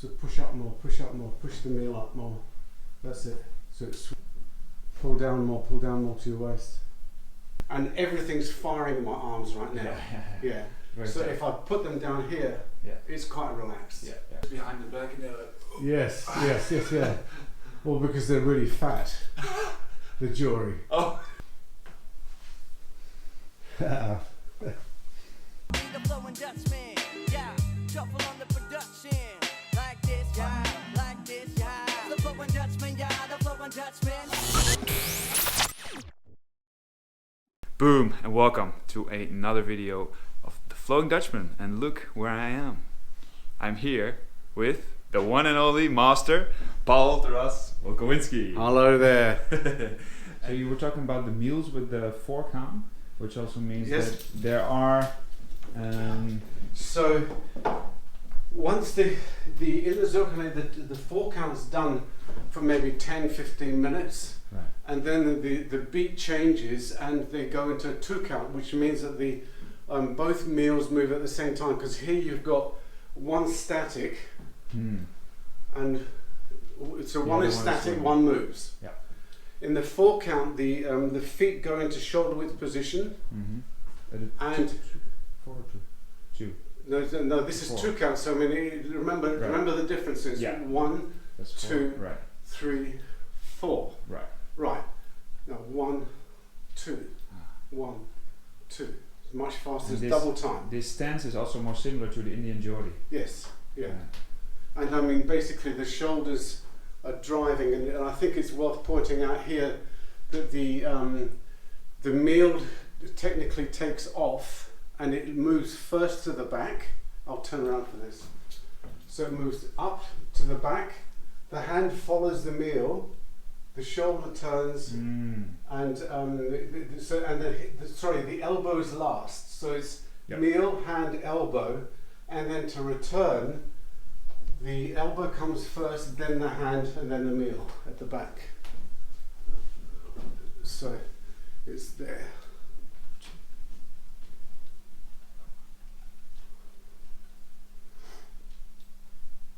So push up more, push the meal up more. That's it. So it's pull down more to your waist. And everything's firing in my arms right now. Yeah. So if I put them down here, it's quite relaxed. Yeah. Behind the back and they're like, yes, yeah. Well, because they're really fat. The jewelry. Oh. The flowing Dutchman, yeah. Shuffle on the production. Like this, yeah. Like this, yeah. The flowing Dutchman, yeah. The flowing Dutchman. Boom, and welcome to another video of the Flowing Dutchman. And look where I am. I'm here with the one and only master, Paul Wolkowinski. Hello there. So you were talking about the meals with the 4 count, which also means Yes. that there are. So once the in the Zurkane, the 4 count's done for maybe 10-15 minutes, Right. and then the beat changes and they go into a 2 count, which means that the both meals move at the same time, because here you've got one static and so one is static, one moves. Yeah. In the 4 count, the feet go into shoulder width position, and 4 2. no, this is 4. 2 counts. So I mean, remember the differences. Yeah. 1, That's 4. 2, Right. 3, 4. Right. Right. Now 1, 2, 1, 2. It's much faster. It's double time. This stance is also more similar to the Indian Geordie. Yes. Yeah. And I mean, basically, the shoulders are driving, and I think it's worth pointing out here that the meal technically takes off, and it moves first to the back. I'll turn around for this. So it moves up to the back. The hand follows the meal. The shoulder turns, and the elbows last. So it's meal, hand, elbow, and then to return, the elbow comes first, then the hand, and then the meal at the back. So it's there.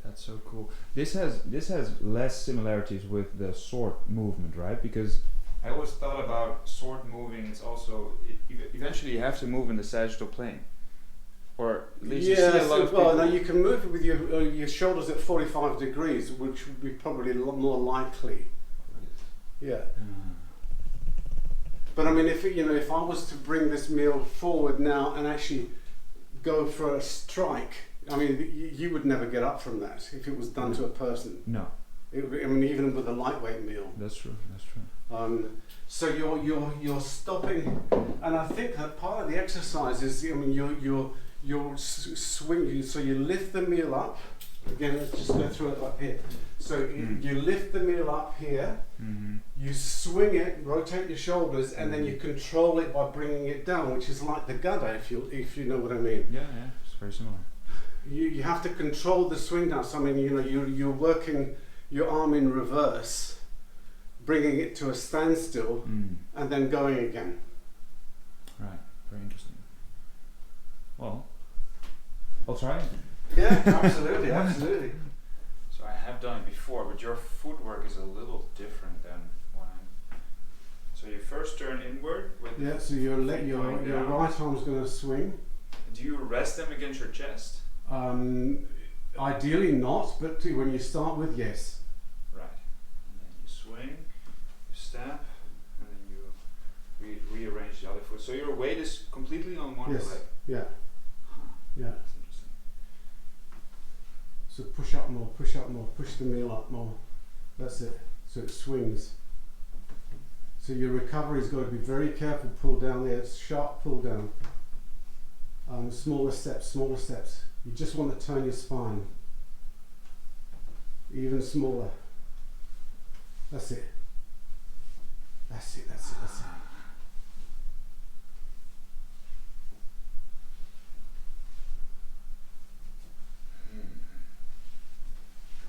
That's so cool. This has less similarities with the sword movement, right? Because I always thought about sword moving. It's also eventually you have to move in the sagittal plane, or at least you see a lot of people. Now you can move it with your shoulders at 45 degrees, which would be probably a lot more likely. Yeah. But I mean, if I was to bring this meal forward now and actually go for a strike, I mean, you would never get up from that if it was done to a person. No. I mean, even with a lightweight meal. That's true. That's true. So you're stopping, and I think that part of the exercise is, I mean, you're swinging. So you lift the meal up. Again, let's just go through it up here. So you lift the meal up here. You swing it, rotate your shoulders, and then you control it by bringing it down, which is like the gada, if you know what I mean. Yeah, it's very similar. You have to control the swing down. So I mean, you're working your arm in reverse, bringing it to a standstill, and then going again. Right. Very interesting. Well, I'll try it. Yeah, absolutely, absolutely. So I have done it before, but your footwork is a little different than what I'm. So you first turn inward with. Yeah. So your right arm's going to swing. Do you rest them against your chest? Ideally not, but when you start with, yes. Right. And then you swing, you step, and then you rearrange the other foot. So your weight is completely on one leg. Yeah. Yeah. That's interesting. So push up more, push the meal up more. That's it. So it swings. So your recovery's got to be very careful. Pull down there. It's sharp pull down. Smaller steps. You just want to turn your spine. Even smaller. That's it.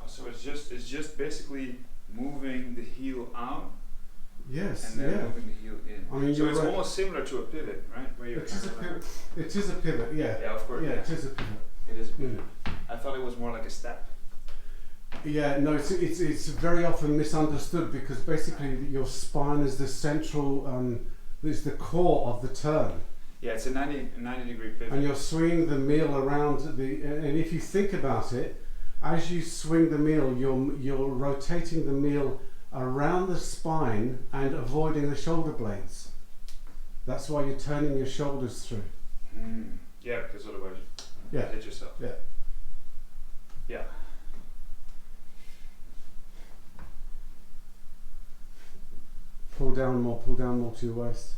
So it's just basically moving the heel out. Yes. And then moving the heel in. I mean, so it's right. almost similar to a pivot, right? Where you're It is a pivot. Yeah. Yeah, of course. Yeah, it is a pivot. It is a pivot. I thought it was more like a step. Yeah, no, it's very often misunderstood because basically your spine is the central, is the core of the turn. Yeah, it's a 90 degree pivot. And you're swinging the meal around and if you think about it, as you swing the meal, you're rotating the meal around the spine and avoiding the shoulder blades. That's why you're turning your shoulders through. Yeah, because otherwise you Yeah. hit yourself. Yeah. Yeah. Pull down more to your waist.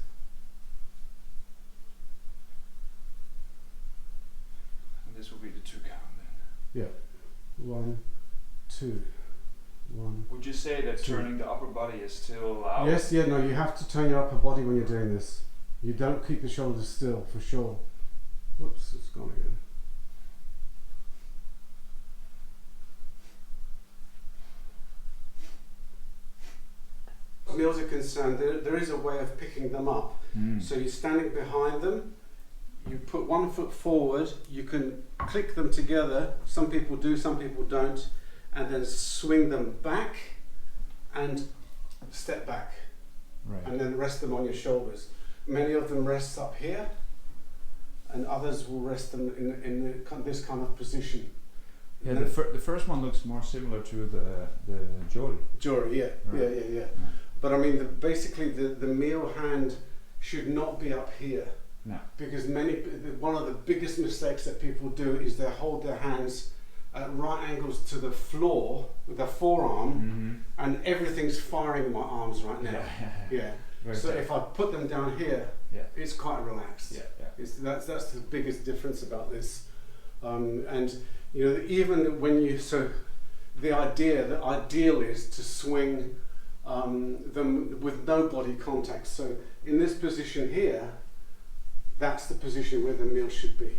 And this will be the 2 count then. Yeah. 1, 2, 1. Would you say that 2. turning the upper body is still allowed? Yes, yeah, no, you have to turn your upper body when you're doing this. You don't keep the shoulders still, for sure. Whoops, it's gone again. Meals are concerned, there is a way of picking them up. So you're standing behind them, you put one foot forward, you can click them together, some people do, some people don't, and then swing them back and step back. Right. And then rest them on your shoulders. Many of them rest up here, and others will rest them in this kind of position. Yeah, the first one looks more similar to the jori. Jori, yeah, Right. yeah. But I mean, basically the meal hand should not be up here. No. Because one of the biggest mistakes that people do is they hold their hands at right angles to the floor with their forearm, and everything's firing in my arms right now. Yeah. So if I put them down here, it's quite relaxed. That's the biggest difference about this. And you know, even when the ideal is to swing them with no body contact. So in this position here, that's the position where the meal should be.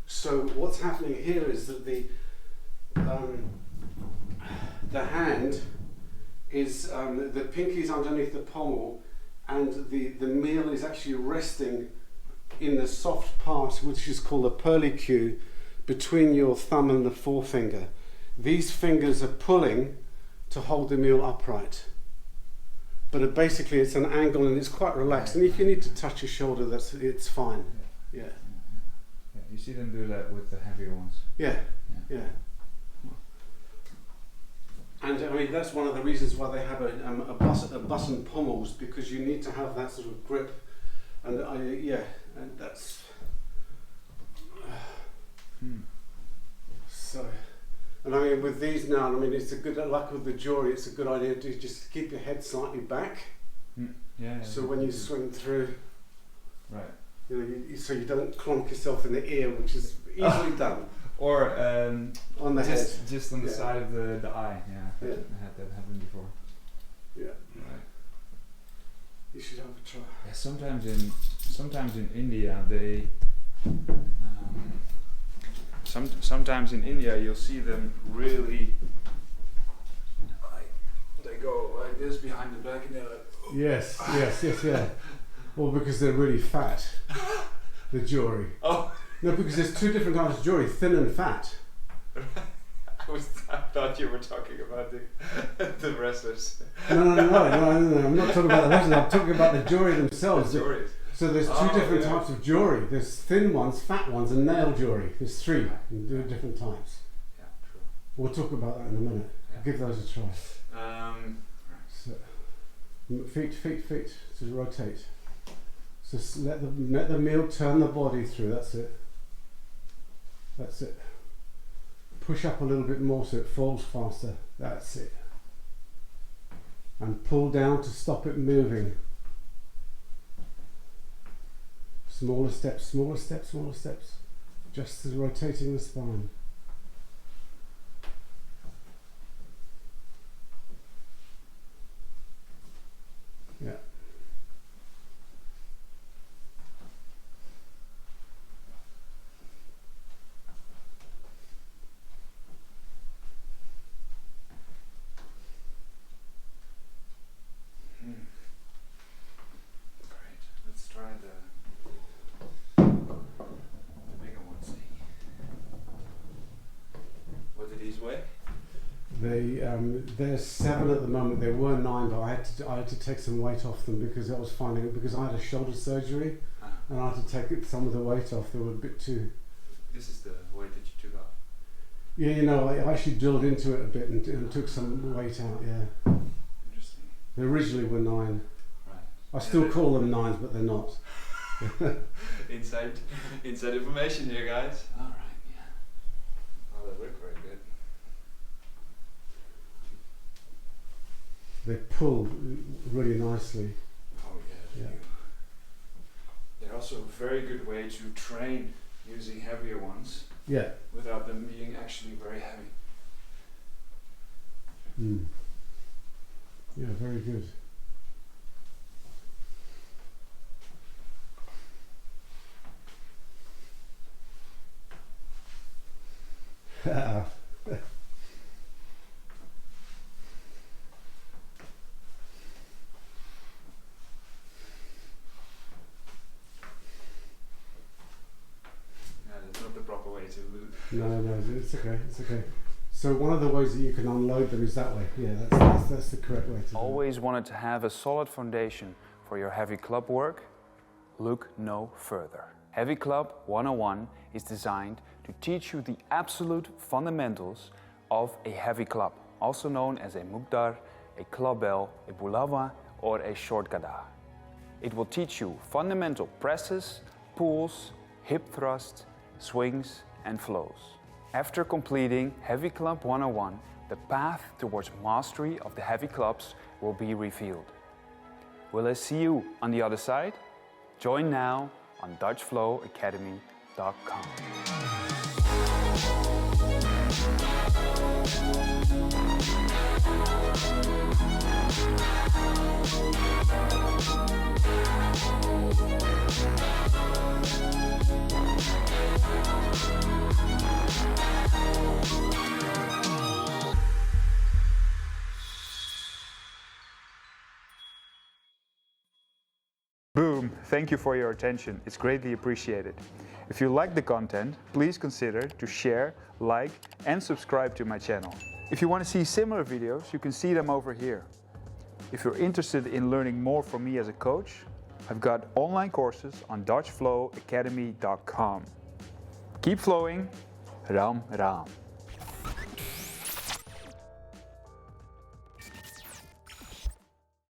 So what's happening here is that the hand is the pinky's underneath the pommel, and the meal is actually resting in the soft part, which is called the perlicue, between your thumb and the forefinger. These fingers are pulling to hold the meal upright. But basically it's an angle and it's quite relaxed. And if you need to touch your shoulder, it's fine. Yeah. You see them do that with the heavier ones. Yeah. And I mean, that's one of the reasons why they have a button pommels, because you need to have that sort of grip. And and that's so. And I mean, with these now, I mean, it's a good, like with the jori, it's a good idea to just keep your head slightly back. So when you swing through, right, you know, so you don't clonk yourself in the ear, which is easily done. Or on the head, just on the side of the eye. I had that happen before. Yeah. Right. You should have a try. Yeah, sometimes in India they. Sometimes in India you'll see them really they go like this behind the back and they're like Yes. Well, because they're really fat, the jori. Oh. No, because there's two different kinds of jori, thin and fat. I thought you were talking about the wrestlers. No, I'm not talking about the wrestlers, I'm talking about the jori themselves. The joris. So there's two different types of jori. There's thin ones, fat ones, and nail jori. There's 3 different types. Yeah, true. We'll talk about that in a minute. Give those a try. So, feet to rotate. So let the meal turn the body through. That's it. Push up a little bit more so it falls faster. That's it. And pull down to stop it moving. Smaller steps. Just as rotating the spine. Yeah. Great. Let's try the bigger ones. There's 7 at the moment. There were 9, but I had to take some weight off them because I was finding it, because I had a shoulder surgery, and I had to take some of the weight off. They were a bit too. This is the weight that you took off. Yeah, you know, I actually drilled into it a bit and took some weight out. Yeah. Interesting. They originally were 9. Right. I still call them 9s, but they're not. inside information here, guys. All right. Yeah. Oh, they work very good. They pull really nicely. Oh yeah. Yeah. They're also a very good way to train using heavier ones Yeah. without them being actually very heavy. Mm. Yeah, very good. That's not the proper way to loot. No, it's okay. It's okay. So one of the ways that you can unload them is that way. Yeah, that's the correct way to do it. Always wanted to have a solid foundation for your heavy club work? Look no further. Heavy Club 101 is designed to teach you the absolute fundamentals of a heavy club, also known as a mukdar, a clubbell, a bulava, or a short gada. It will teach you fundamental presses, pulls, hip thrusts, swings and flows. After completing Heavy Club 101, the path towards mastery of the heavy clubs will be revealed. Will I see you on the other side? Join now on DutchFlowAcademy.com. Boom! Thank you for your attention. It's greatly appreciated. If you like the content, please consider to share, like and subscribe to my channel. If you want to see similar videos, you can see them over here. If you're interested in learning more from me as a coach, I've got online courses on DutchFlowAcademy.com. Keep flowing. Ram Ram.